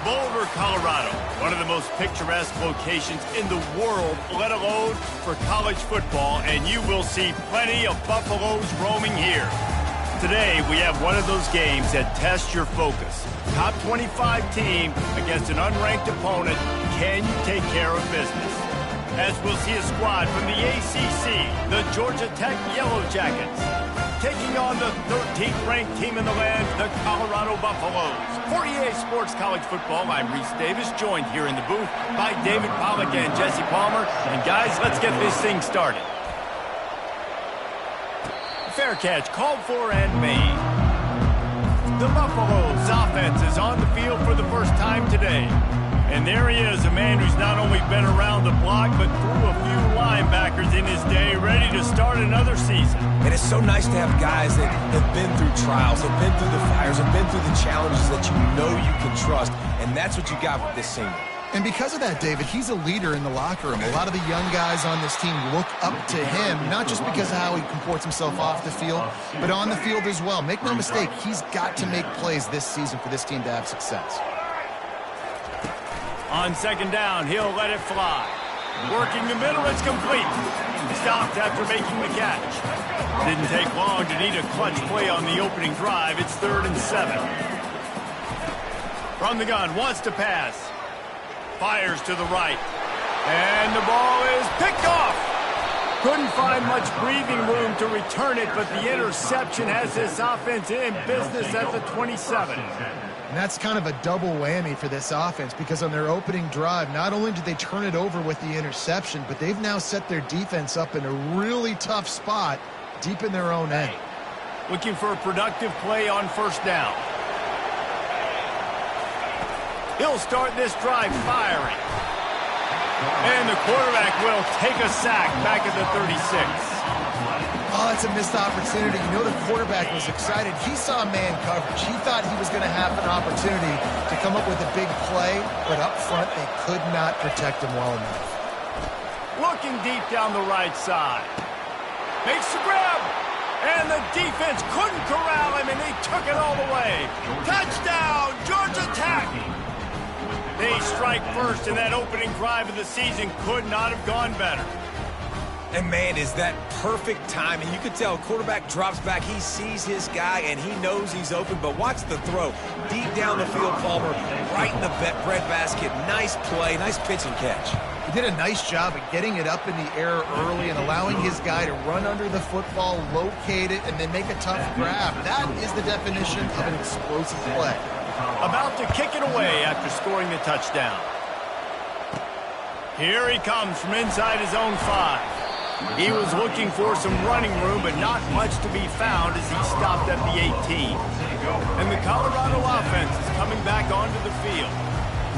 Boulder, Colorado, one of the most picturesque locations in the world, let alone for college football, and you will see plenty of Buffaloes roaming here. Today, we have one of those games that tests your focus. Top 25 team against an unranked opponent. Can you take care of business? As we'll see a squad from the ACC, the Georgia Tech Yellow Jackets, taking on the 13th ranked team in the land, the Colorado Buffaloes. For EA Sports College Football, I'm Reese Davis, joined here in the booth by David Pollack and Jesse Palmer. And guys, let's get this thing started. Fair catch called for and made. The Buffaloes offense is on the field for the first time today. And there he is, a man who's not only been around the block, but threw a few linebackers in his day, ready to start another season. And it's so nice to have guys that have been through trials, have been through the fires, have been through the challenges that you know you can trust. And that's what you got with this senior. And because of that, David, he's a leader in the locker room. A lot of the young guys on this team look up to him, not just because of how he comports himself off the field, but on the field as well. Make no mistake, he's got to make plays this season for this team to have success. On second down, he'll let it fly. Working the middle, it's complete. Stopped after making the catch. Didn't take long to need a clutch play on the opening drive. It's 3rd and 7. From the gun, wants to pass. Fires to the right. And the ball is picked off. Couldn't find much breathing room to return it, but the interception has this offense in business at the 27. And that's kind of a double whammy for this offense, because on their opening drive, not only did they turn it over with the interception, but they've now set their defense up in a really tough spot deep in their own end. Looking for a productive play on first down. He'll start this drive firing. And the quarterback will take a sack back at the 36. Oh, that's a missed opportunity. You know, the quarterback was excited. He saw man coverage. He thought he was going to have an opportunity to come up with a big play, but up front, they could not protect him well enough. Looking deep down the right side. Makes the grab. And the defense couldn't corral him, and they took it all the way. Touchdown, Georgia Tech. They strike first, and that opening drive of the season could not have gone better. And, man, is that perfect timing. You could tell quarterback drops back. He sees his guy, and he knows he's open. But watch the throw. Deep down the field, Palmer, right in the breadbasket. Nice play, nice pitch and catch. He did a nice job at getting it up in the air early and allowing his guy to run under the football, locate it, and then make a tough grab. That is the definition of an explosive play. About to kick it away after scoring the touchdown. Here he comes from inside his own 5. He was looking for some running room, but not much to be found as he stopped at the 18. And the Colorado offense is coming back onto the field.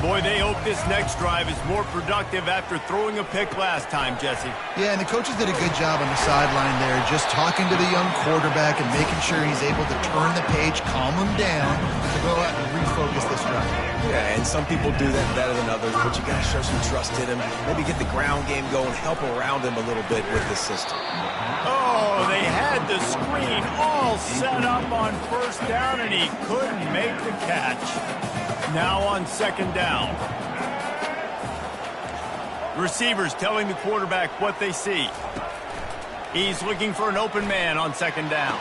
Boy, they hope this next drive is more productive after throwing a pick last time, Jesse. Yeah, and the coaches did a good job on the sideline there, just talking to the young quarterback and making sure he's able to turn the page, calm him down, to go out and refocus this drive. Yeah, and some people do that better than others, but you got to show some trust in him. Maybe get the ground game going, help around him a little bit with the system. Oh, they had the screen all set up on first down, and he couldn't make the catch. Now on second down. Receivers telling the quarterback what they see. He's looking for an open man on second down.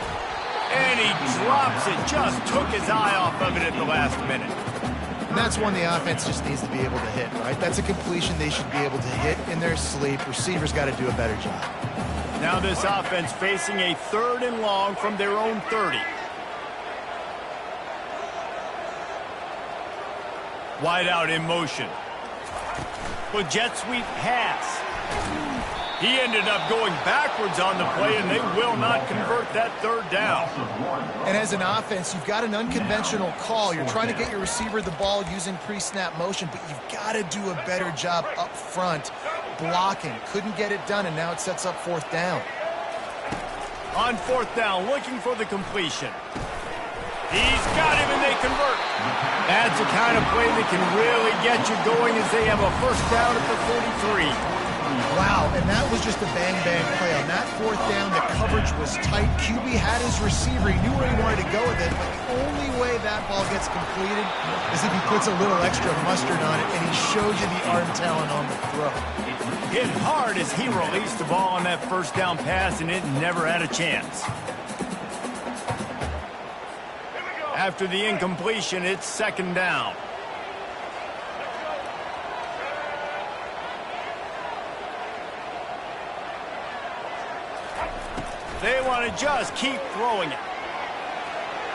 And he drops it, just took his eye off of it at the last minute. And that's one the offense just needs to be able to hit, right? That's a completion they should be able to hit in their sleep. Receivers got to do a better job. Now this offense facing a 3rd and long from their own 30. Wide out in motion. Well, jet sweep pass. He ended up going backwards on the play, and they will not convert that 3rd down. And as an offense, you've got an unconventional call. You're trying to get your receiver the ball using pre-snap motion, but you've got to do a better job up front blocking. Couldn't get it done, and now it sets up 4th down. On 4th down, looking for the completion. He's got him, and they convert. That's the kind of play that can really get you going as they have a first down at the 43. Wow, And that was just a bang-bang play. On that fourth down, the coverage was tight. QB had his receiver. He knew where he wanted to go with it, but the only way that ball gets completed is if he puts a little extra mustard on it, and he showed you the arm talent on the throw. Hit hard as he released the ball on that first down pass, and it never had a chance. After the incompletion, it's second down. They want to just keep throwing it.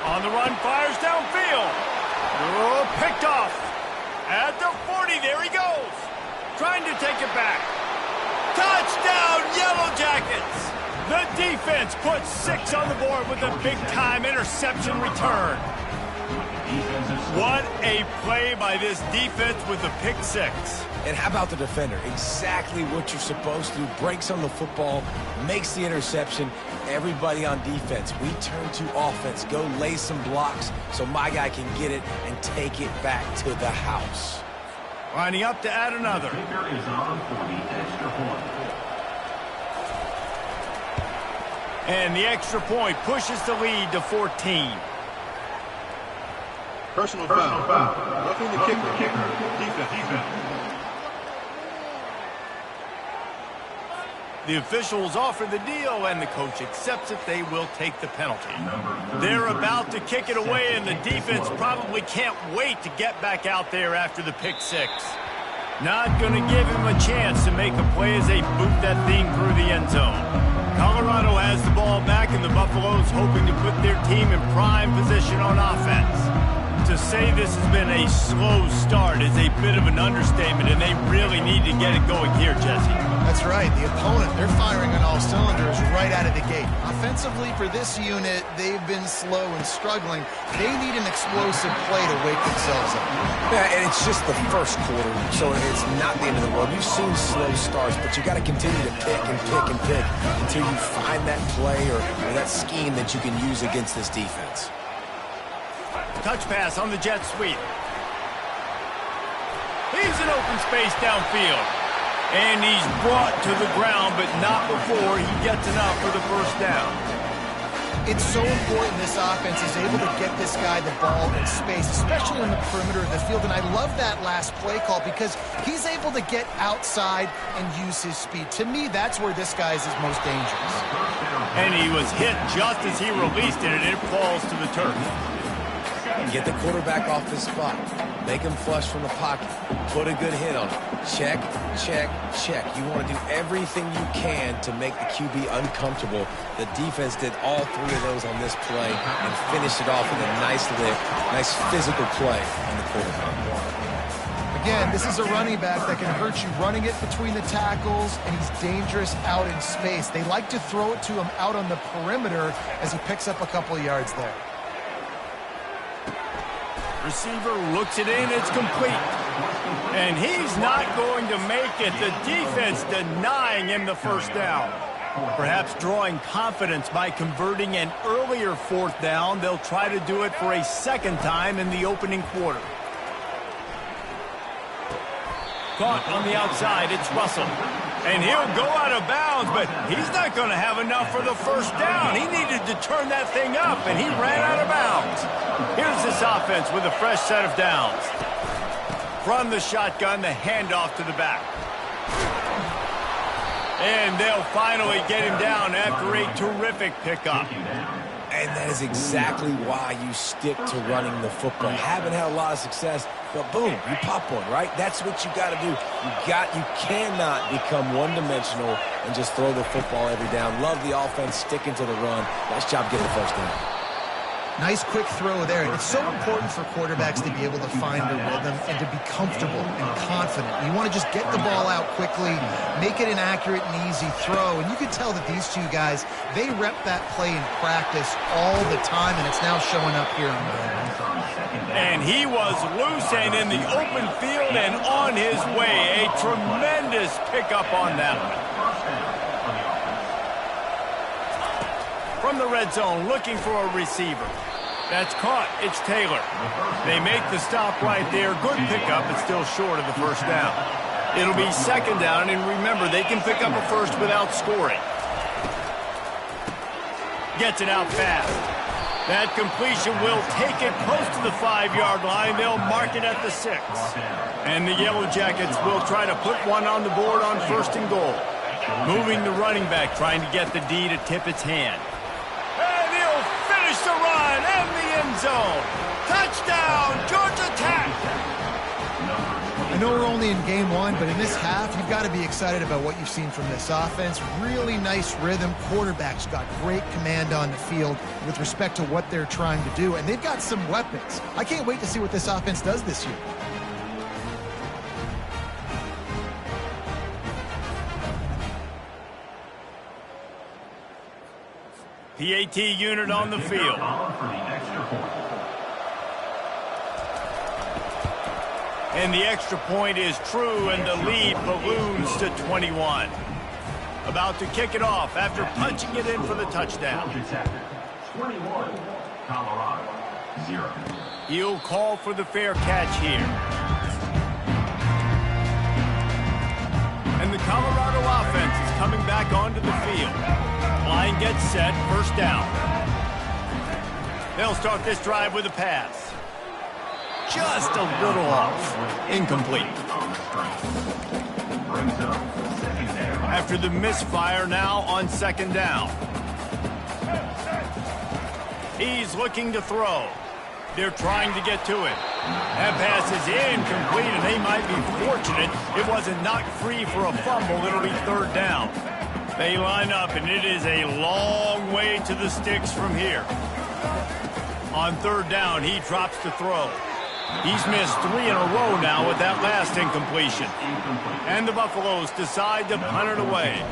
On the run, fires downfield. Oh, picked off. At the 40, there he goes. Trying to take it back. Touchdown, Yellow Jackets. The defense puts 6 on the board with a big-time interception return. What a play by this defense with the pick 6. And how about the defender? Exactly what you're supposed to do. Breaks on the football, makes the interception. Everybody on defense, we turn to offense. Go lay some blocks so my guy can get it and take it back to the house. Lining up to add another. And the extra point pushes the lead to 14. Personal foul. Roughing the kicker. Defense. The officials offer the deal, and the coach accepts it. They will take the penalty. They're about to kick it away, and the defense probably can't wait to get back out there after the pick 6. Not going to give him a chance to make a play as they boot that thing through the end zone. Colorado has the ball back, and the Buffaloes hoping to put their team in prime position on offense. To say this has been a slow start is a bit of an understatement, and they really need to get it going here, Jesse. That's right. The opponent, they're firing on all cylinders right out of the gate. Offensively, for this unit, they've been slow and struggling. They need an explosive play to wake themselves up. Yeah, and it's just the first quarter, so it's not the end of the world. You've seen slow starts, but you got to continue to pick and pick and pick until you find that play or that scheme that you can use against this defense. Touch pass on the jet sweep. He's in open space downfield. And he's brought to the ground, but not before he gets enough for the first down. It's so important this offense is able to get this guy the ball in space, especially on the perimeter of the field. And I love that last play call because he's able to get outside and use his speed. To me, that's where this guy is his most dangerous. And he was hit just as he released it, and it falls to the turf. Get the quarterback off his spot. Make him flush from the pocket. Put a good hit on him. Check, check, check. You want to do everything you can to make the QB uncomfortable. The defense did all 3 of those on this play and finished it off with a nice lift, nice physical play on the quarterback. Again, this is a running back that can hurt you running it between the tackles, and he's dangerous out in space. They like to throw it to him out on the perimeter as he picks up a couple of yards there. Receiver looks it in, it's complete. And he's not going to make it. The defense denying him the first down. Perhaps drawing confidence by converting an earlier 4th down. They'll try to do it for a second time in the opening quarter. Caught on the outside, it's Russell. And he'll go out of bounds, but he's not going to have enough for the first down. He needed to turn that thing up, and he ran out of bounds. Here's this offense with a fresh set of downs. From the shotgun, the handoff to the back. And they'll finally get him down after a terrific pickup. And that is exactly why you stick to running the football. Haven't had a lot of success, but boom, you pop one, right? That's what you got to do. You cannot become one-dimensional and just throw the football every down. Love the offense, sticking to the run. Nice job getting the first down. Nice quick throw there. It's so important for quarterbacks to be able to find their rhythm and to be comfortable and confident. You want to just get the ball out quickly, make it an accurate and easy throw. And you can tell that these two guys, they rep that play in practice all the time, and it's now showing up here on the field. And he was loose and in the open field and on his way. A tremendous pickup on that one. From the red zone, looking for a receiver. That's caught. It's Taylor. They make the stop right there. Good pickup, but still short of the first down. It'll be second down, and remember, they can pick up a first without scoring. Gets it out fast. That completion will take it close to the 5-yard line. They'll mark it at the 6. And the Yellow Jackets will try to put one on the board on 1st and goal. Moving the running back, trying to get the D to tip its hand. And he'll finish the run in the end zone. Touchdown, Georgia Tech! I know we're only in game 1, but in this half, you've got to be excited about what you've seen from this offense. Really nice rhythm. Quarterback's got great command on the field with respect to what they're trying to do, and they've got some weapons. I can't wait to see what this offense does this year. PAT unit on the field. And the extra point is true, and the lead balloons to 21. About to kick it off after punching it in for the touchdown. 21, Colorado, 0. He'll call for the fair catch here. And the Colorado offense is coming back onto the field. Line gets set, first down. They'll start this drive with a pass. Just a little off. Incomplete. After the misfire, now on second down. He's looking to throw. They're trying to get to it. That pass is incomplete, and they might be fortunate it wasn't knocked free for a fumble. It'll be third down. They line up, and it is a long way to the sticks from here. On third down, he drops to throw. He's missed 3 in a row now with that last incompletion. And the Buffaloes decide to punt it away.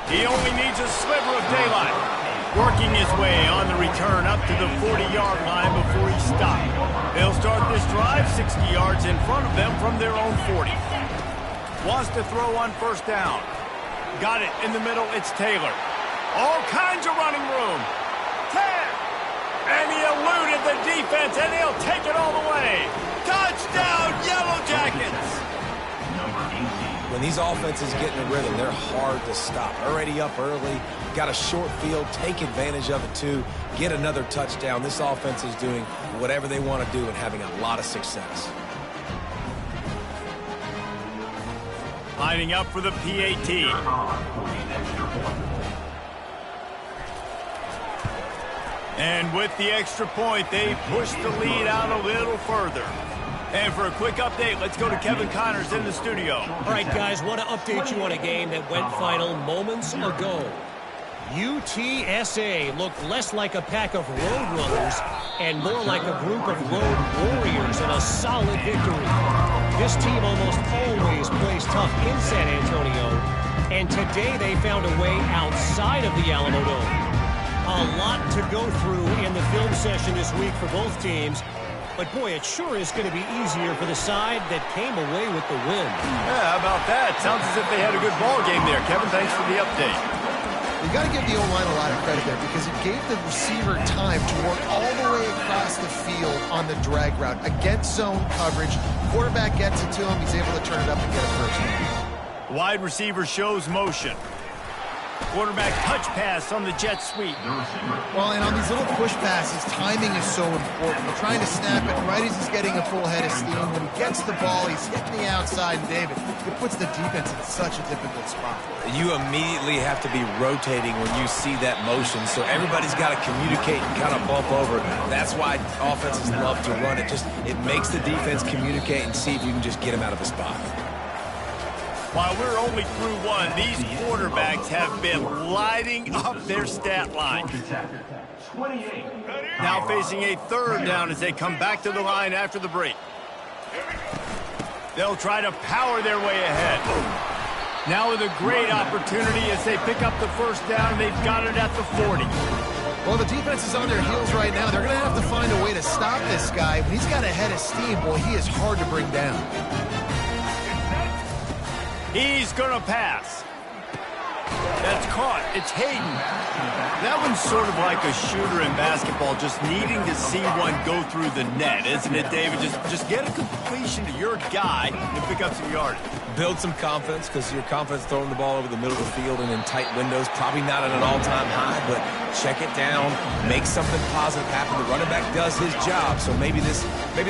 He only needs a sliver of daylight. Working his way on the return up to the 40-yard line before he stopped. They'll start this drive 60 yards in front of them from their own 40. Wants to throw on first down. Got it in the middle, it's Taylor. All kinds of running room. 10. And he eluded the defense, and he'll take it all the way. Touchdown, Yellow Jackets. When these offenses get in a rhythm, they're hard to stop. Already up early, got a short field, take advantage of it too, get another touchdown. This offense is doing whatever they want to do and having a lot of success. Lining up for the PAT. And with the extra point, they push the lead out a little further. And for a quick update, let's go to Kevin Connors in the studio. All right, guys, want to update you on a game that went final moments ago. UTSA looked less like a pack of road runners and more like a group of road warriors in a solid victory. This team almost always plays tough in San Antonio, and today they found a way outside of the Alamo Dome. A lot to go through in the film session this week for both teams, but boy, it sure is going to be easier for the side that came away with the win. Yeah, how about that? Sounds as if they had a good ball game there. Kevin, thanks for the update. You got to give the O-line a lot of credit there because it gave the receiver time to work all the way across the field on the drag route against zone coverage. Quarterback gets it to him. He's able to turn it up and get a first down. Wide receiver shows motion. Quarterback touch pass on the jet sweep. Well, and on these little push passes, timing is so important. You're trying to snap it right as he's getting a full head of steam. When he gets the ball, he's hitting the outside, and David, it puts the defense in such a difficult spot. You immediately have to be rotating when you see that motion, so everybody's got to communicate and kind of bump over. That's why offenses love to run it. It makes the defense communicate and see if you can just get him out of a spot. While we're only through one, these quarterbacks have been lighting up their stat line. Now facing a third down as they come back to the line after the break. They'll try to power their way ahead. Now with a great opportunity as they pick up the first down. They've got it at the 40. Well, the defense is on their heels right now. They're going to have to find a way to stop this guy. When he's got a head of steam, boy, he is hard to bring down. He's going to pass. That's caught. It's Hayden. That one's sort of like a shooter in basketball, just needing to see one go through the net, isn't it, David? Just get a completion to your guy and pick up some yardage. Build some confidence, because your confidence throwing the ball over the middle of the field and in tight windows, probably not at an all-time high, but check it down, make something positive happen. The running back does his job, so maybe this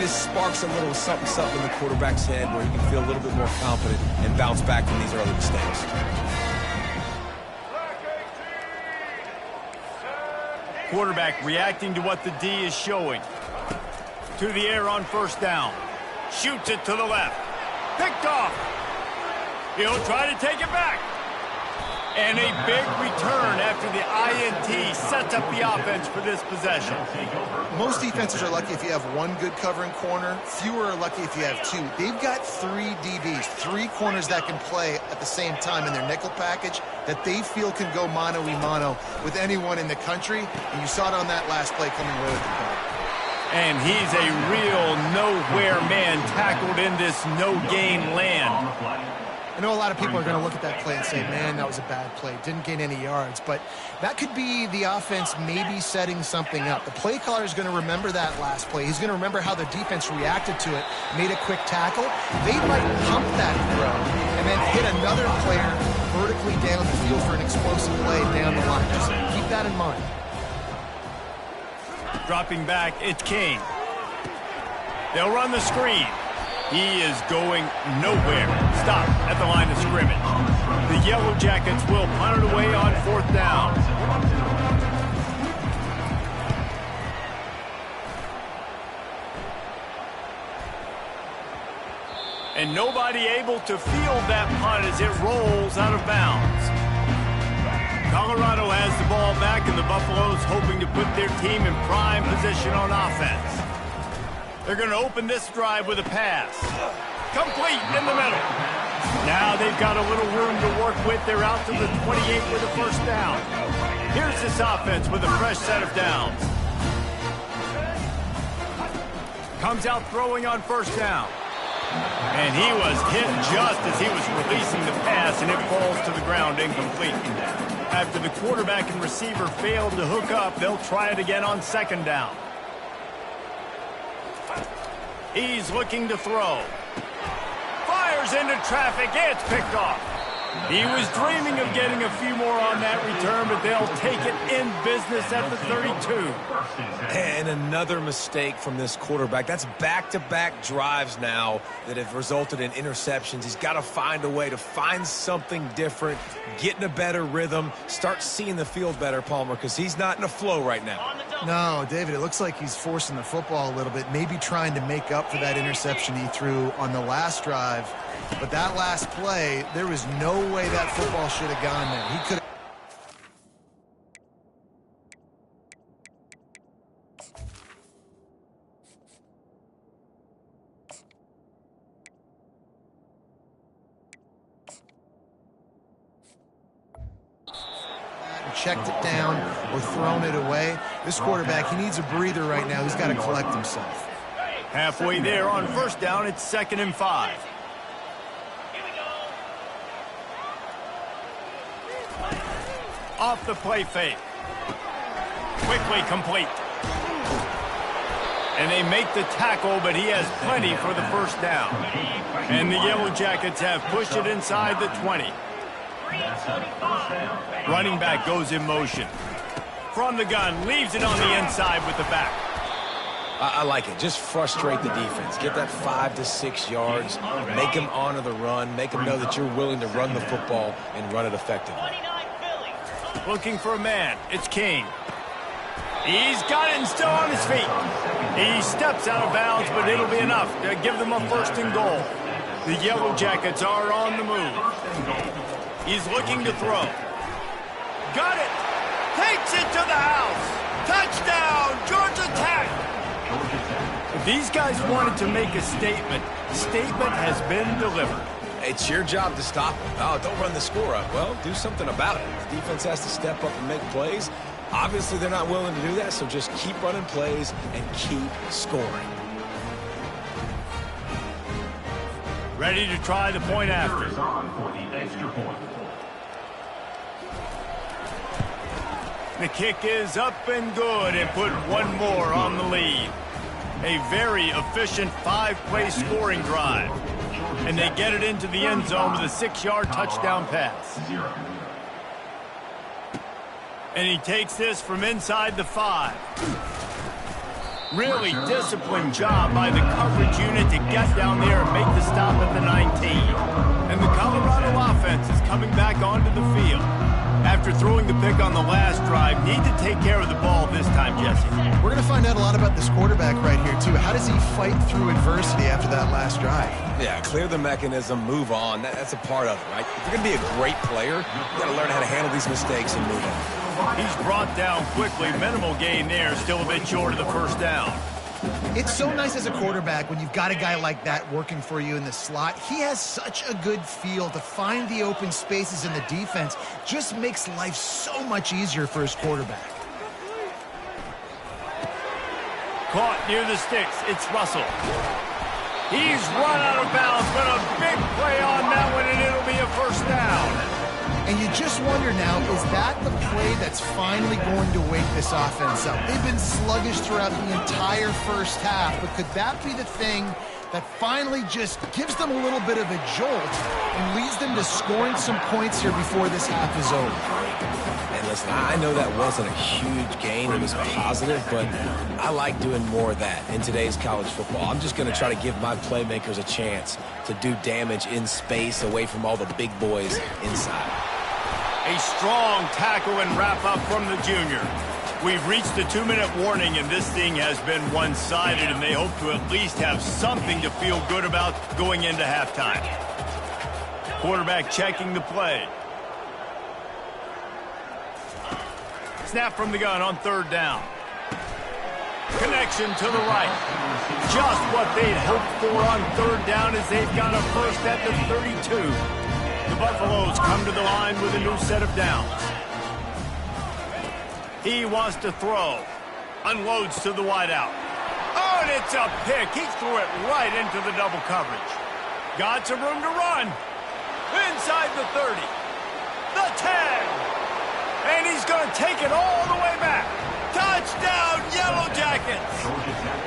sparks a little something in the quarterback's head where he can feel a little bit more confident and bounce back from these early mistakes. Quarterback reacting to what the D is showing. To the air on first down. Shoots it to the left. Picked off. He'll try to take it back. And a big return after the INT sets up the offense for this possession. Most defenses are lucky if you have one good covering corner. Fewer are lucky if you have two. They've got 3 DBs, 3 corners that can play at the same time in their nickel package that they feel can go mano-a-mano with anyone in the country. And you saw it on that last play coming away with the ball. And he's a real nowhere man tackled in this no-gain land. I know a lot of people are going to look at that play and say, man, that was a bad play. Didn't gain any yards. But that could be the offense maybe setting something up. The play caller is going to remember that last play. He's going to remember how the defense reacted to it, made a quick tackle. They might pump that throw and then hit another player vertically down the field for an explosive play down the line. Just keep that in mind. Dropping back, it's King. They'll run the screen. He is going nowhere. Stop at the line of scrimmage. The Yellow Jackets will punt it away on fourth down. And nobody able to field that punt as it rolls out of bounds. Colorado has the ball back, and the Buffaloes hoping to put their team in prime position on offense. They're going to open this drive with a pass. Complete in the middle. Now they've got a little room to work with. They're out to the 28 with a first down. Here's this offense with a fresh set of downs. Comes out throwing on first down. And he was hit just as he was releasing the pass, and it falls to the ground incomplete. After the quarterback and receiver failed to hook up, they'll try it again on second down. He's looking to throw. Fires into traffic. It's picked off. He was dreaming of getting a few more on that return, but they'll take it in business at the 32. And another mistake from this quarterback. That's back-to-back drives now that have resulted in interceptions. He's got to find a way to find something different, get in a better rhythm, start seeing the field better, Palmer, because he's not in a flow right now. No, David, it looks like he's forcing the football a little bit, maybe trying to make up for that interception he threw on the last drive. But that last play, there was no way that football should have gone there. He could have. Checked it down or thrown it away. This quarterback, he needs a breather right now. He's got to collect himself. Halfway there on first down, it's 2nd and 5. Off the play fake. Quickly complete. And they make the tackle, but he has plenty for the first down. And the Yellow Jackets have pushed it inside the 20. Running back goes in motion. From the gun, leaves it on the inside with the back. I like it. Just frustrate the defense. Get that 5 to 6 yards. Make them honor the run. Make them know that you're willing to run the football and run it effectively. Looking for a man. It's King. He's got it and still on his feet. He steps out of bounds, but it'll be enough to give them a first and goal. The Yellow Jackets are on the move. He's looking to throw. Got it. Takes it to the house. Touchdown, Georgia Tech. These guys wanted to make a statement. The statement has been delivered. It's your job to stop them. Oh, don't run the score up. Well, do something about it. The defense has to step up and make plays. Obviously, they're not willing to do that, so just keep running plays and keep scoring. Ready to try the point after. Is on for the extra point. The kick is up and good and put one more on the lead. A very efficient 5-play scoring drive. And they get it into the end zone with a 6-yard touchdown pass. And he takes this from inside the 5. Really disciplined job by the coverage unit to get down there and make the stop at the 19. And the Colorado offense is coming back onto the field. After throwing the pick on the last drive, need to take care of the ball this time, Jesse. We're going to find out a lot about this quarterback right here, too. How does he fight through adversity after that last drive? Yeah, clear the mechanism, move on. That's a part of it, right? If you're going to be a great player, you got to learn how to handle these mistakes and move on. He's brought down quickly. Minimal gain there, still a bit short of the first down. It's so nice as a quarterback when you've got a guy like that working for you in the slot. He has such a good feel to find the open spaces in the defense. Just makes life so much easier for his quarterback. Caught near the sticks. It's Russell. He's run out of bounds, but a big play on that one, and it'll be a first down. And you just wonder now, is that the play that's finally going to wake this offense up? They've been sluggish throughout the entire first half, but could that be the thing that finally just gives them a little bit of a jolt and leads them to scoring some points here before this half is over? And listen, I know that wasn't a huge gain. It was positive, but I like doing more of that in today's college football. I'm just going to try to give my playmakers a chance to do damage in space away from all the big boys inside. A strong tackle and wrap-up from the junior. We've reached the 2-minute warning, and this thing has been one-sided, and they hope to at least have something to feel good about going into halftime. Quarterback checking the play. Snap from the gun on third down. Connection to the right. Just what they'd hoped for on third down as they've got a first at the 32. The Buffaloes come to the line with a new set of downs. He wants to throw. Unloads to the wideout. Oh, and it's a pick. He threw it right into the double coverage. Got some room to run. Inside the 30. The 10. And he's going to take it all the way back. Touchdown, Yellow Jackets.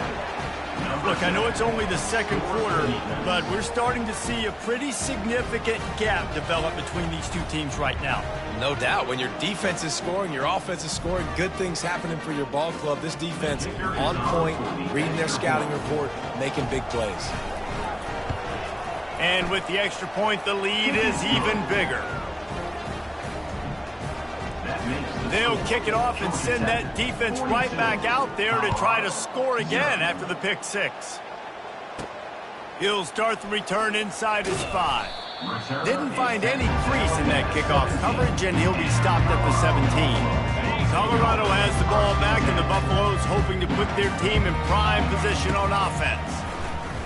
Look, I know it's only the second quarter, but we're starting to see a pretty significant gap develop between these two teams right now. No doubt. When your defense is scoring, your offense is scoring, good things happening for your ball club. This defense on point, reading their scouting report, making big plays. And with the extra point, the lead is even bigger. They'll kick it off and send that defense right back out there to try to score again after the pick six. He'll start the return inside his 5. Didn't find any crease in that kickoff coverage, and he'll be stopped at the 17. Colorado has the ball back, and the Buffaloes hoping to put their team in prime position on offense.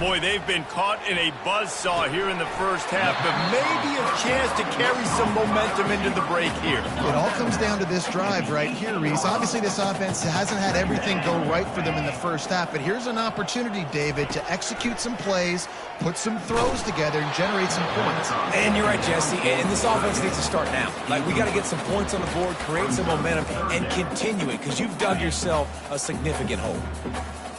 Boy, they've been caught in a buzzsaw here in the first half, but maybe a chance to carry some momentum into the break here. It all comes down to this drive right here, Reese. Obviously, this offense hasn't had everything go right for them in the first half, but here's an opportunity, David, to execute some plays, put some throws together, and generate some points. And you're right, Jesse, and this offense needs to start now. Like, we got to get some points on the board, create some momentum, and continue it, because you've dug yourself a significant hole.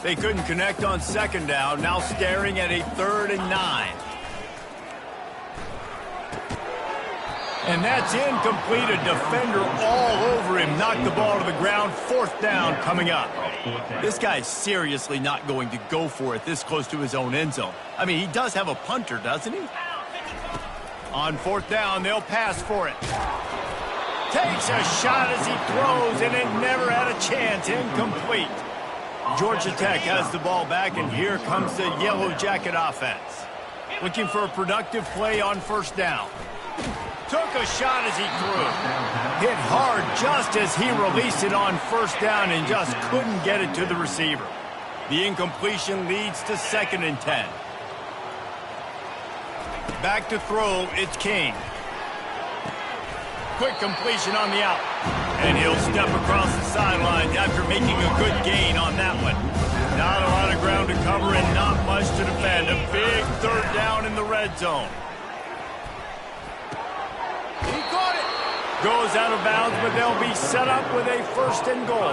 They couldn't connect on second down, now staring at a 3rd and 9. And that's incomplete. A defender all over him. Knocked the ball to the ground. 4th down coming up. This guy's seriously not going to go for it this close to his own end zone. I mean, he does have a punter, doesn't he? On 4th down, they'll pass for it. Takes a shot as he throws, and it never had a chance. Incomplete. Georgia Tech has the ball back, and here comes the Yellow Jacket offense. Looking for a productive play on 1st down. Took a shot as he threw. Hit hard just as he released it on 1st down and just couldn't get it to the receiver. The incompletion leads to 2nd and 10. Back to throw, it's King. Quick completion on the out. And he'll step across the sidelines after making a good gain on that one. Not a lot of ground to cover and not much to defend. A big 3rd down in the red zone. He caught it. Goes out of bounds, but they'll be set up with a 1st and goal.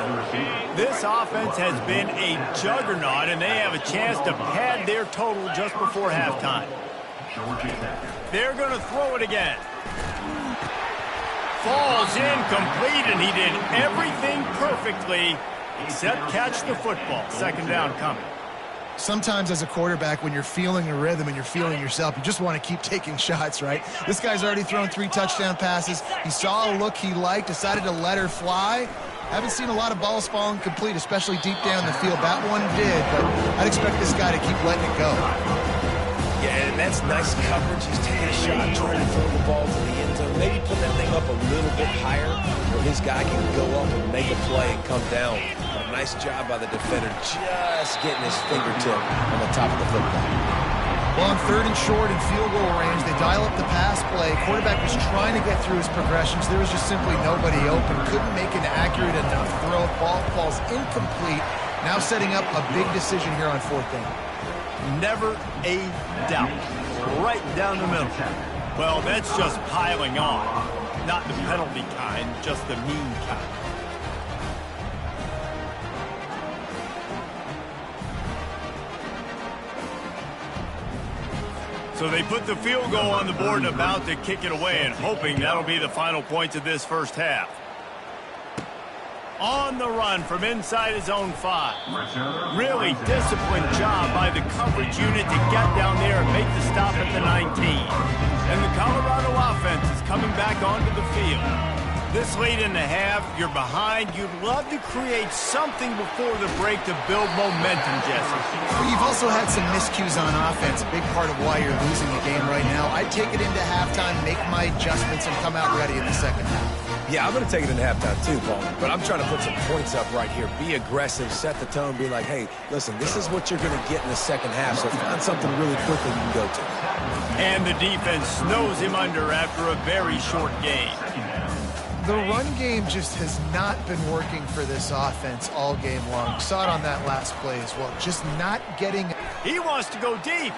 This offense has been a juggernaut, and they have a chance to pad their total just before halftime. They're going to throw it again. Falls incomplete, and he did everything perfectly except catch the football. 2nd down coming. Sometimes as a quarterback, when you're feeling a rhythm and you're feeling yourself, you just want to keep taking shots, right? This guy's already thrown 3 touchdown passes. He saw a look he liked, decided to let her fly. Haven't seen a lot of balls falling complete, especially deep down the field. That one did, but I'd expect this guy to keep letting it go. Yeah, and that's nice coverage. He's taking a shot, trying to throw the ball to the end zone. Maybe put that thing up a little bit higher where his guy can go up and make a play and come down. Nice job by the defender, just getting his fingertip on the top of the football. Well, on 3rd and short and field goal range, they dial up the pass play. Quarterback was trying to get through his progressions. There was just simply nobody open. Couldn't make an accurate enough throw. Ball falls incomplete. Now setting up a big decision here on 4th down. Never a doubt. Right down the middle. Well, that's just piling on. Not the penalty kind, just the mean kind. So they put the field goal on the board and about to kick it away, and hoping that'll be the final points of this 1st half. On the run from inside his own 5. Really disciplined job by the coverage unit to get down there and make the stop at the 19. And the Colorado offense is coming back onto the field. This late in the half, you're behind. You'd love to create something before the break to build momentum, Jesse. Well, you've also had some miscues on offense, a big part of why you're losing the game right now. I'd take it into halftime, make my adjustments, and come out ready in the 2nd half. Yeah, I'm going to take it into halftime too, Paul. But I'm trying to put some points up right here. Be aggressive, set the tone, be like, hey, listen, this is what you're going to get in the 2nd half, so find something really quickly you can go to. And the defense snows him under after a very short game. The run game just has not been working for this offense all game long. You saw it on that last play as well. Just not getting... He wants to go deep.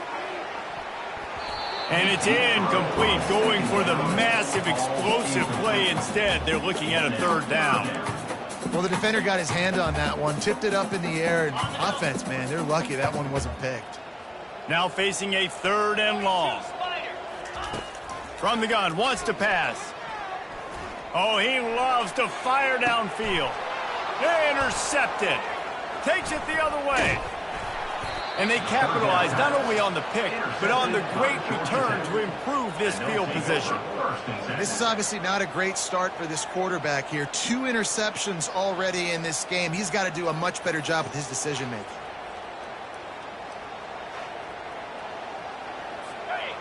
And it's incomplete, going for the massive explosive play instead. They're looking at a 3rd down. Well, the defender got his hand on that one, tipped it up in the air. And offense, man, they're lucky that one wasn't picked. Now facing a 3rd and long. From the gun, wants to pass. Oh, he loves to fire downfield. Intercepted. Takes it the other way. And they capitalize not only on the pick, but on the great return to improve this field position. This is obviously not a great start for this quarterback here. 2 interceptions already in this game. He's got to do a much better job with his decision-making.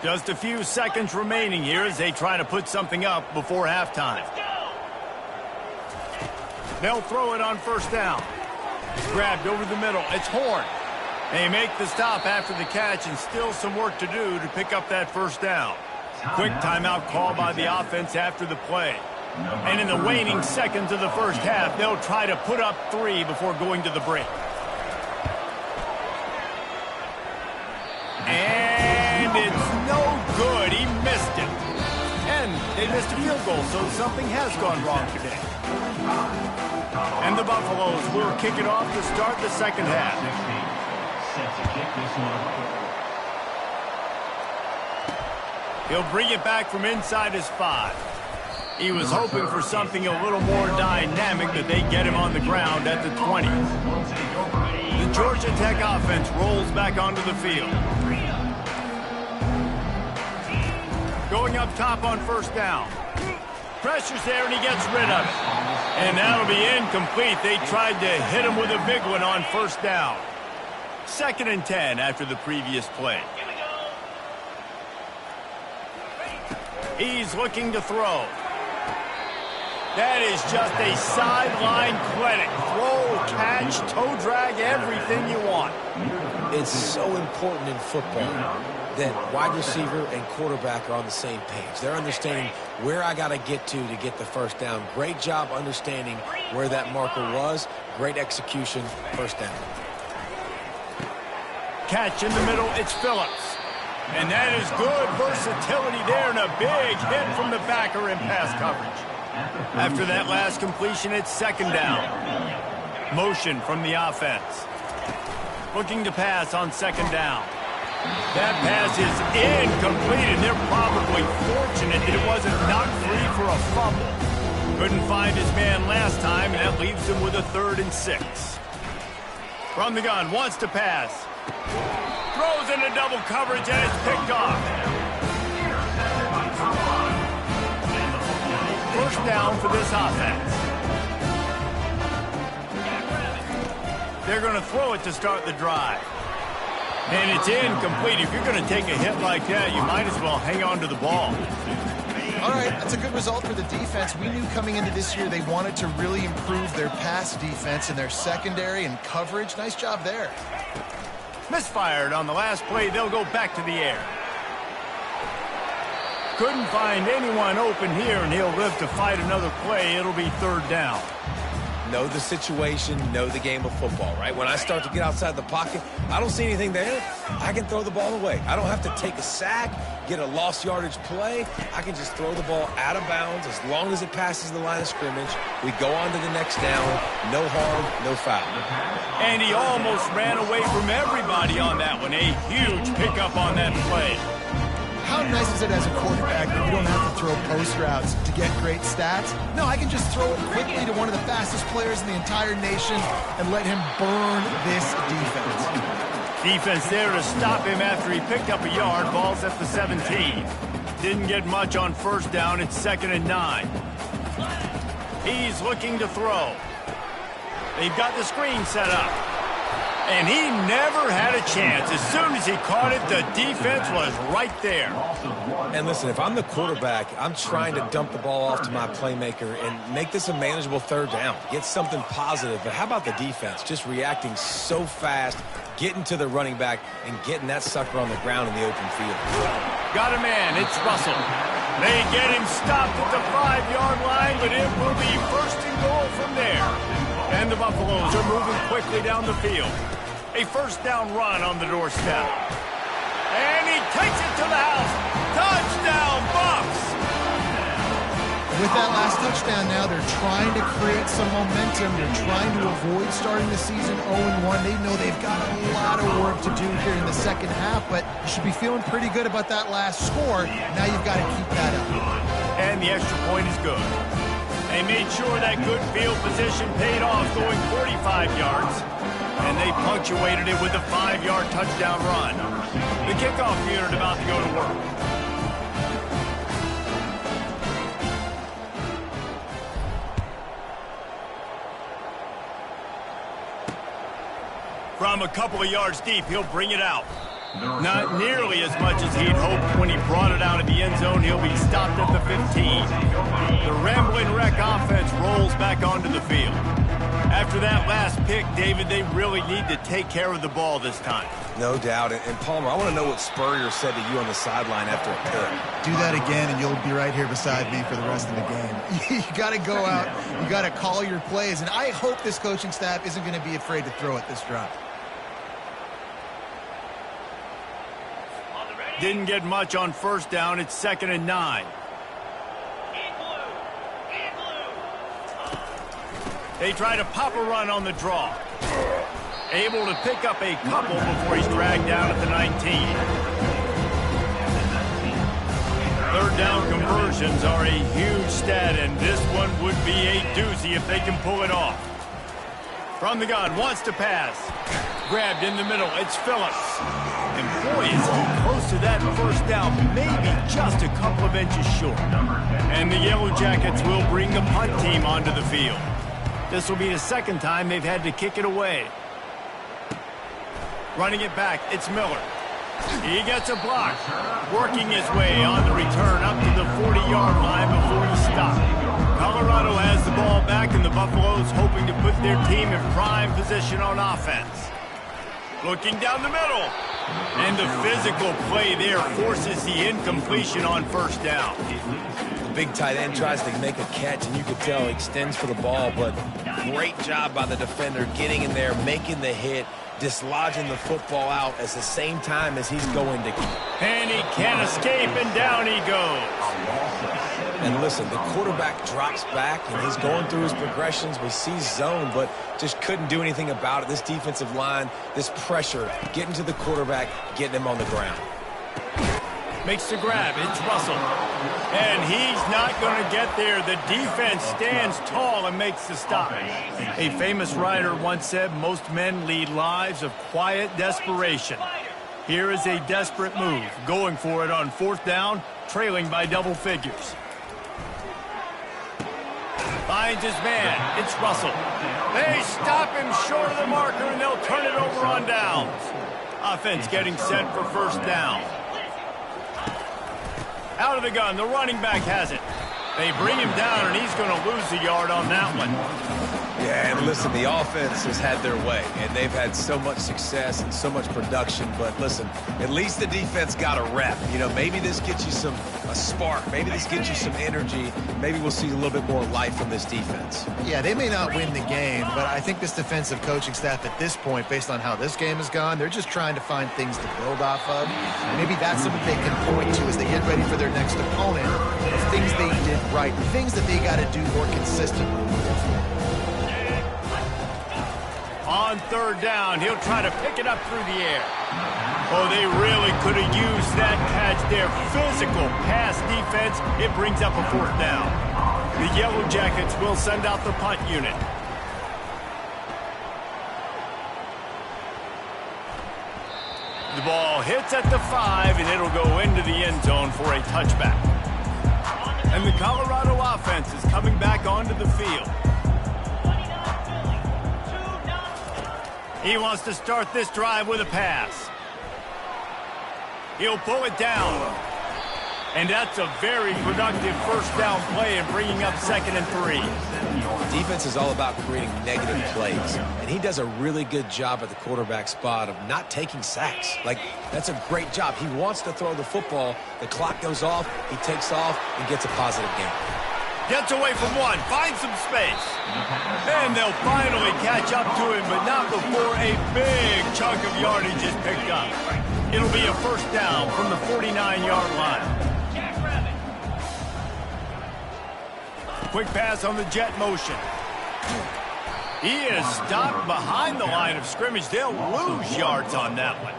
Just a few seconds remaining here as they try to put something up before halftime. They'll throw it on 1st down. It's grabbed over the middle. It's Horn. They make the stop after the catch, and still some work to do to pick up that 1st down. Quick timeout call by the offense after the play. And in the waning seconds of the 1st half, they'll try to put up 3 before going to the break. And it's no good. He missed it. And they missed a field goal, so something has gone wrong today. And the Buffaloes will kick it off to start the 2nd half. He'll bring it back from inside his 5. He was hoping for something a little more dynamic, but they get him on the ground at the 20. The Georgia Tech offense rolls back onto the field. Going up top on 1st down. Pressure's there, and he gets rid of it. And that'll be incomplete. They tried to hit him with a big one on 1st down. 2nd and 10 after the previous play. He's looking to throw. That is just a sideline clinic. Throw, catch, toe drag, everything you want. It's so important in football that wide receiver and quarterback are on the same page. They're understanding where I got to get to get the 1st down. Great job understanding where that marker was. Great execution, 1st down. Catch in the middle, it's Phillips. And that is good versatility there, and a big hit from the backer in pass coverage. After that last completion, it's second down. Motion from the offense. Looking to pass on second down. That pass is incomplete, and they're probably fortunate that it wasn't knocked free for a fumble. Couldn't find his man last time, and that leaves him with a 3rd and 6. From the gun, wants to pass. Throws into double coverage, and it's picked off. First down for this offense. They're going to throw it to start the drive. And it's incomplete. If you're going to take a hit like that, you might as well hang on to the ball. All right, that's a good result for the defense. We knew coming into this year they wanted to really improve their pass defense and their secondary and coverage. Nice job there. Misfired on the last play. They'll go back to the air. Couldn't find anyone open here, and he'll live to fight another play. It'll be 3rd down. Know the situation, know the game of football, right? When I start to get outside the pocket, I don't see anything there, I can throw the ball away. I don't have to take a sack, get a lost yardage play. I can just throw the ball out of bounds as long as it passes the line of scrimmage. We go on to the next down. No harm, no foul. And he almost ran away from everybody on that one. A huge pickup on that play. How nice is it as a quarterback that you don't have to throw post routes to get great stats? No, I can just throw it quickly to one of the fastest players in the entire nation and let him burn this defense. Defense there to stop him after he picked up a yard. Ball's at the 17. Didn't get much on first down. It's 2nd and 9. He's looking to throw. They've got the screen set up. And he never had a chance. As soon as he caught it, the defense was right there. And listen, if I'm the quarterback, I'm trying to dump the ball off to my playmaker and make this a manageable 3rd down. Get something positive. But how about the defense? Just reacting so fast, getting to the running back, and getting that sucker on the ground in the open field. Got a man. It's Russell. They get him stopped at the 5-yard line, but it will be 1st and goal from there. And the Buffaloes are moving quickly down the field. A 1st down run on the doorstep. And he takes it to the house. Touchdown, Bucs! With that last touchdown now, they're trying to create some momentum. They're trying to avoid starting the season 0-1. They know they've got a lot of work to do here in the second half, but you should be feeling pretty good about that last score. Now you've got to keep that up. And the extra point is good. They made sure that good field position paid off, going 45 yards. And they punctuated it with a 5-yard touchdown run. The kickoff unit about to go to work. From a couple of yards deep, he'll bring it out. Not nearly as much as he'd hoped when he brought it out of the end zone. He'll be stopped at the 15. The Rambling Wreck offense rolls back onto the field. After that last pick, David, they really need to take care of the ball this time. No doubt. And Palmer, I want to know what Spurrier said to you on the sideline after a pick. Do that again, and you'll be right here beside me for the rest of the game. You got to go out. You got to call your plays. And I hope this coaching staff isn't going to be afraid to throw it this drive. Didn't get much on first down. It's 2nd and 9. They try to pop a run on the draw. Able to pick up a couple before he's dragged down at the 19. 3rd down conversions are a huge stat, and this one would be a doozy if they can pull it off. From the gun, wants to pass. Grabbed in the middle, it's Phillips. And boy, is he close to that first down, maybe just a couple of inches short. And the Yellow Jackets will bring the punt team onto the field. This will be the 2nd time they've had to kick it away. Running it back, it's Miller. He gets a block. Working his way on the return up to the 40-yard line before he stopped. Colorado has the ball back, and the Buffaloes hoping to put their team in prime position on offense. Looking down the middle. And the physical play there forces the incompletion on first down. The big tight end tries to make a catch, and you could tell he extends for the ball, but great job by the defender getting in there, making the hit, dislodging the football out at the same time as he's going to kick. And he can't escape, and down he goes. And listen, the quarterback drops back, and he's going through his progressions. We see zone, but just couldn't do anything about it. This defensive line, this pressure, getting to the quarterback, getting him on the ground. Makes the grab. It's Russell. And he's not going to get there. The defense stands tall and makes the stop. A famous writer once said, most men lead lives of quiet desperation. Here is a desperate move, going for it on 4th down, trailing by double figures. Finds his man. It's Russell. They stop him short of the marker, and they'll turn it over on downs. Offense getting set for 1st down. Out of the gun, the running back has it. They bring him down, and he's going to lose a yard on that one. Yeah, and listen, the offense has had their way, and they've had so much success and so much production. But listen, at least the defense got a rep. You know, maybe this gets you a spark. Maybe this gets you some energy. Maybe we'll see a little bit more life from this defense. Yeah, they may not win the game, but I think this defensive coaching staff at this point, based on how this game has gone, they're just trying to find things to build off of. Maybe that's something they can point to as they get ready for their next opponent. Things they did right, things that they got to do more consistently. On 3rd down, he'll try to pick it up through the air. Oh, they really could have used that catch there. Physical pass defense. It brings up a 4th down. The Yellow Jackets will send out the punt unit. The ball hits at the 5, and it'll go into the end zone for a touchback. And the Colorado offense is coming back onto the field. He wants to start this drive with a pass. He'll pull it down. And that's a very productive 1st down play and bringing up 2nd and 3. Defense is all about creating negative plays, and he does a really good job at the quarterback spot of not taking sacks. Like, that's a great job. He wants to throw the football. The clock goes off. He takes off and gets a positive gain. Gets away from one, finds some space. And they'll finally catch up to him, but not before a big chunk of yardage is picked up. It'll be a 1st down from the 49-yard line. Quick pass on the jet motion. He is stopped behind the line of scrimmage. They'll lose yards on that one.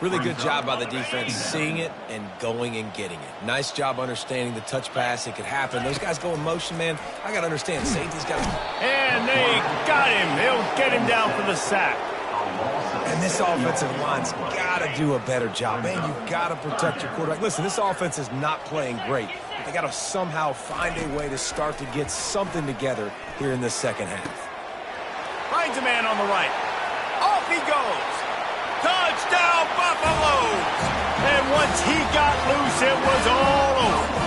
Really good job by the defense seeing it and going and getting it. Nice job understanding the touch pass. It could happen. Those guys go in motion, man. I got to understand. Safety's got to... And they got him. They'll get him down for the sack. And this offensive line's got to do a better job. Man, you've got to protect your quarterback. Listen, this offense is not playing great. They got to somehow find a way to start to get something together here in this 2nd half. Finds a man on the right. Off he goes. Touchdown, Buffaloes! And once he got loose, it was all over.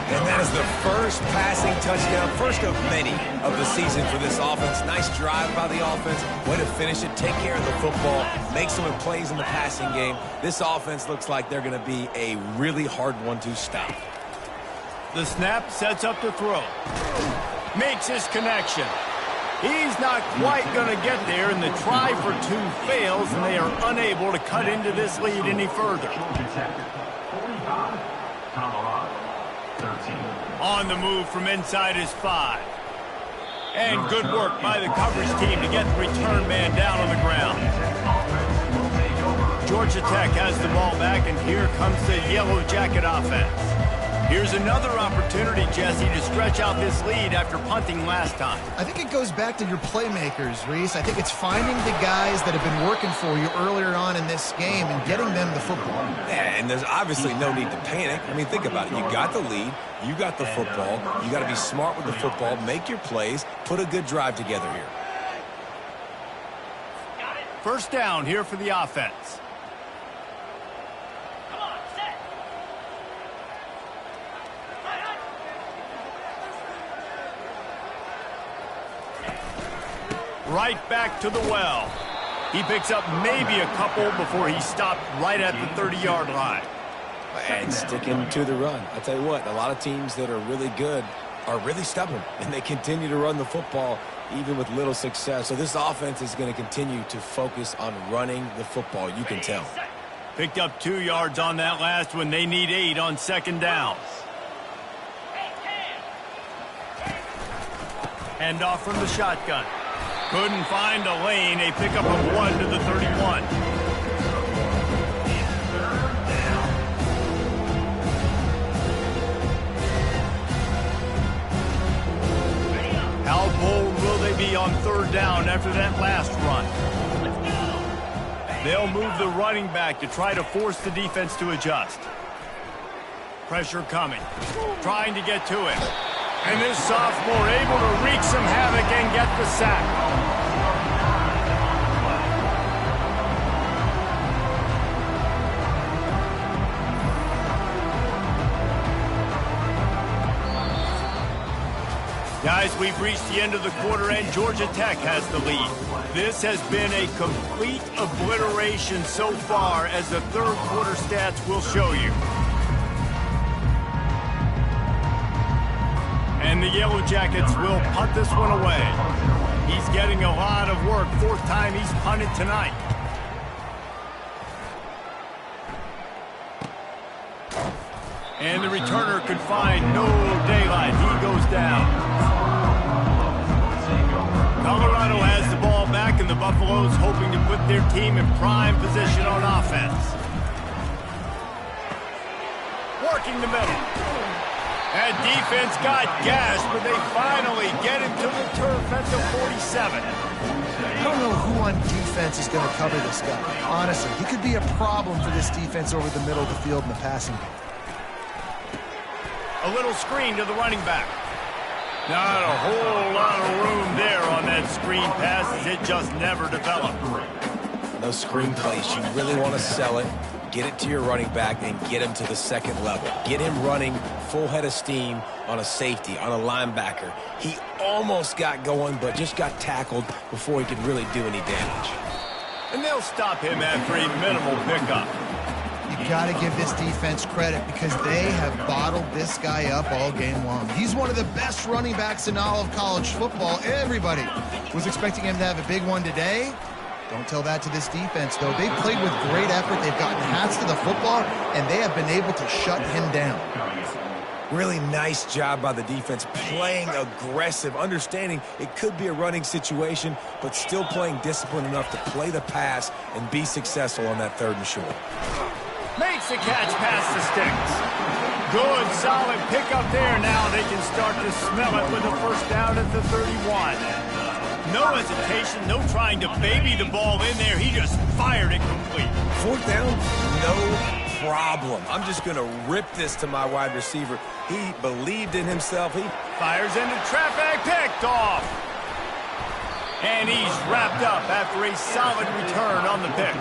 And that is the first passing touchdown, first of many of the season for this offense. Nice drive by the offense. Way to finish it, take care of the football, make some plays in the passing game. This offense looks like they're going to be a really hard one to stop. The snap sets up the throw. Makes his connection. He's not quite going to get there, and the try for 2 fails, and they are unable to cut into this lead any further. On the move from inside his 5. And good work by the coverage team to get the return man down on the ground. Georgia Tech has the ball back, and here comes the Yellow Jacket offense. Here's another opportunity, Jesse, to stretch out this lead after punting last time. I think it goes back to your playmakers, Reese. I think it's finding the guys that have been working for you earlier on in this game and getting them the football. Yeah, and there's obviously no need to panic. I mean, think about it. You got the lead. You got the football. You got to be smart with the football, make your plays, put a good drive together here. 1st down here for the offense. Right back to the well. He picks up maybe a couple before he stopped right at the 30-yard line. And sticking to the run. I'll tell you what, a lot of teams that are really good are really stubborn, and they continue to run the football even with little success. So this offense is going to continue to focus on running the football. You can tell. Picked up 2 yards on that last one. They need 8 on second down. Hand off from the shotgun. Couldn't find a lane. A pickup of 1 to the 31. How bold will they be on third down after that last run? They'll move the running back to try to force the defense to adjust. Pressure coming. Trying to get to him. And this sophomore able to wreak some havoc and get the sack. Guys, we've reached the end of the quarter, and Georgia Tech has the lead. This has been a complete obliteration so far, as the third quarter stats will show you. And the Yellow Jackets will punt this one away. He's getting a lot of work. 4th time he's punted tonight. And the returner could find no daylight. He goes down. Colorado has the ball back, and the Buffaloes hoping to put their team in prime position on offense. Working the middle. That defense got gassed, but they finally get him to the turf at the 47. I don't know who on defense is going to cover this guy. Honestly, he could be a problem for this defense over the middle of the field in the passing game. A little screen to the running back. Not a whole lot of room there on that screen pass, as it just never developed. Those screen plays, you really want to sell it, get it to your running back, and get him to the second level. Get him running full head of steam on a safety, on a linebacker. He almost got going, but just got tackled before he could really do any damage. And they'll stop him after a minimal pickup. You got to give this defense credit because they have bottled this guy up all game long. He's one of the best running backs in all of college football. Everybody was expecting him to have a big one today. Don't tell that to this defense, though. They played with great effort. They've gotten hats to the football, and they have been able to shut him down. Really nice job by the defense, playing aggressive, understanding it could be a running situation, but still playing disciplined enough to play the pass and be successful on that 3rd and short. Makes the catch past the sticks. Good, solid pickup there. Now they can start to smell it with a first down at the 31. No hesitation, no trying to baby the ball in there. He just fired it complete. 4th down, no problem. I'm just going to rip this to my wide receiver. He believed in himself. He fires into traffic, picked off. And he's wrapped up after a solid return on the pick.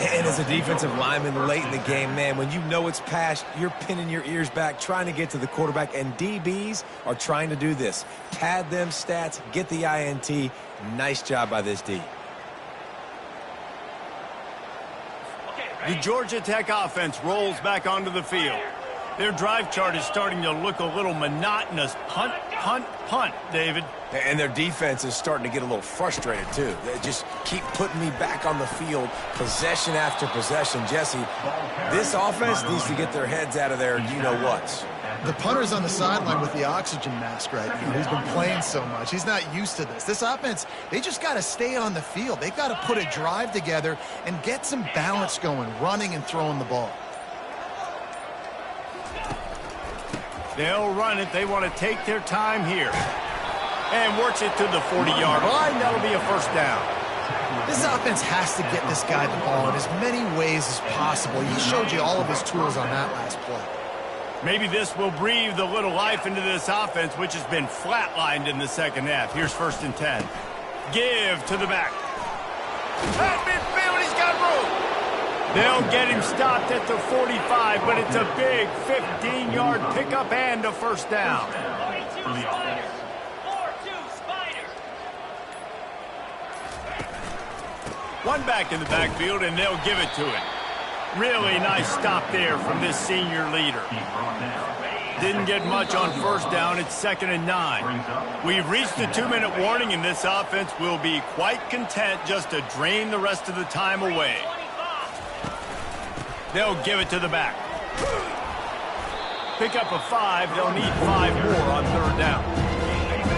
And as a defensive lineman late in the game, man, when you know it's passed, you're pinning your ears back, trying to get to the quarterback, and DBs are trying to do this. Pad them stats, get the INT. Nice job by this D. The Georgia Tech offense rolls back onto the field. Their drive chart is starting to look a little monotonous. Punt, punt, punt, David. And their defense is starting to get a little frustrated, too. They just keep putting me back on the field, possession after possession. Jesse, this offense needs to get their heads out of their you-know-whats. The punter's on the sideline with the oxygen mask right now. He's been playing so much. He's not used to this. This offense, they just got to stay on the field. They've got to put a drive together and get some balance going, running and throwing the ball. They'll run it. They want to take their time here. And works it to the 40-yard line. That'll be a first down. This offense has to get this guy the ball in as many ways as possible. He showed you all of his tools on that last play. Maybe this will breathe a little life into this offense, which has been flatlined in the second half. Here's 1st and 10. Give to the back. At midfield, he's got room. They'll get him stopped at the 45, but it's a big 15-yard pickup and a first down. One back in the backfield, and they'll give it to him. Really nice stop there from this senior leader. Didn't get much on first down. It's 2nd and 9. We've reached the 2-minute warning, and this offense will be quite content just to drain the rest of the time away. They'll give it to the back. Pick up a 5. They'll need 5 more on 3rd down.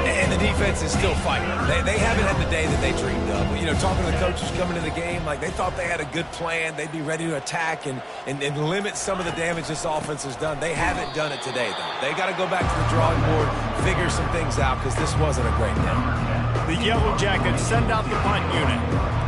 And the defense is still fighting. They haven't had the day that they dreamed of. You know, talking to the coaches coming into the game, like they thought they had a good plan. They'd be ready to attack and limit some of the damage this offense has done. They haven't done it today, though. They got to go back to the drawing board, figure some things out, because this wasn't a great day. The Yellow Jackets send out the punt unit.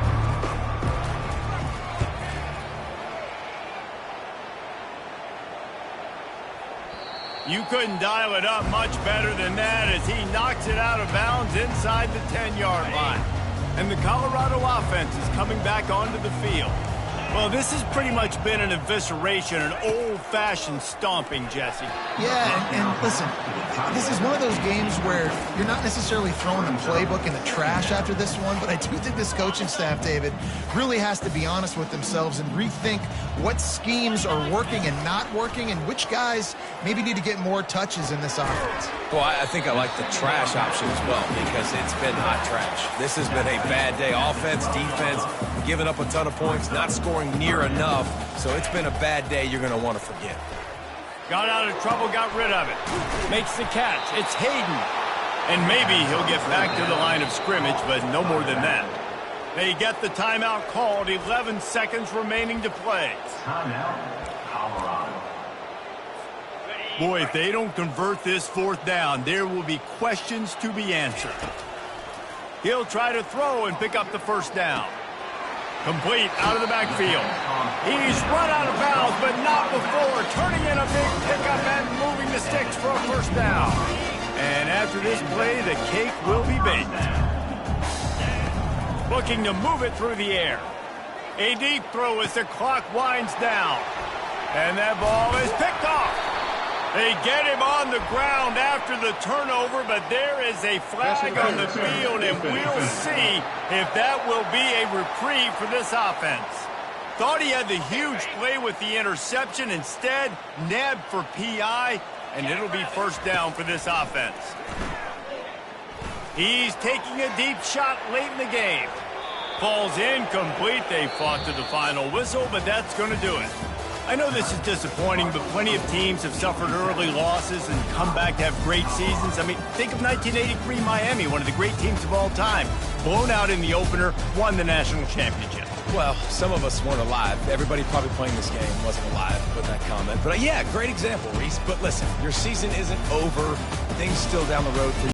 You couldn't dial it up much better than that as he knocks it out of bounds inside the 10-yard line. And the Colorado offense is coming back onto the field. Well, this has pretty much been an evisceration, an old-fashioned stomping, Jesse. Yeah, and listen, this is one of those games where you're not necessarily throwing the playbook in the trash after this one, but I do think this coaching staff, David, really has to be honest with themselves and rethink what schemes are working and not working and which guys maybe need to get more touches in this offense. Well, I think I like the trash option as well because it's been hot trash. This has been a bad day. Offense, defense, giving up a ton of points, not scoring near enough. So it's been a bad day you're going to want to forget. Got out of trouble, got rid of it. Makes the catch. It's Hayden. And maybe he'll get back to the line of scrimmage, but no more than that. They get the timeout called. 11 seconds remaining to play. Timeout, Colorado. Boy, if they don't convert this 4th down, there will be questions to be answered. He'll try to throw and pick up the 1st down. Complete out of the backfield. He's run out of bounds, but not before turning in a big pickup and moving the sticks for a 1st down. And after this play, the cake will be baked. Looking to move it through the air. A deep throw as the clock winds down. And that ball is picked off. They get him on the ground after the turnover, but there is a flag on the field, and we'll see if that will be a reprieve for this offense. Thought he had the huge play with the interception. Instead, nabbed for PI, and it'll be 1st down for this offense. He's taking a deep shot late in the game. Falls incomplete. They fought to the final whistle, but that's going to do it. I know this is disappointing, but plenty of teams have suffered early losses and come back to have great seasons. I mean, think of 1983 Miami, one of the great teams of all time. Blown out in the opener, won the national championship. Well, some of us weren't alive. Everybody probably playing this game wasn't alive with that comment. But yeah, great example, Reese. But listen, your season isn't over. Things still down the road for you.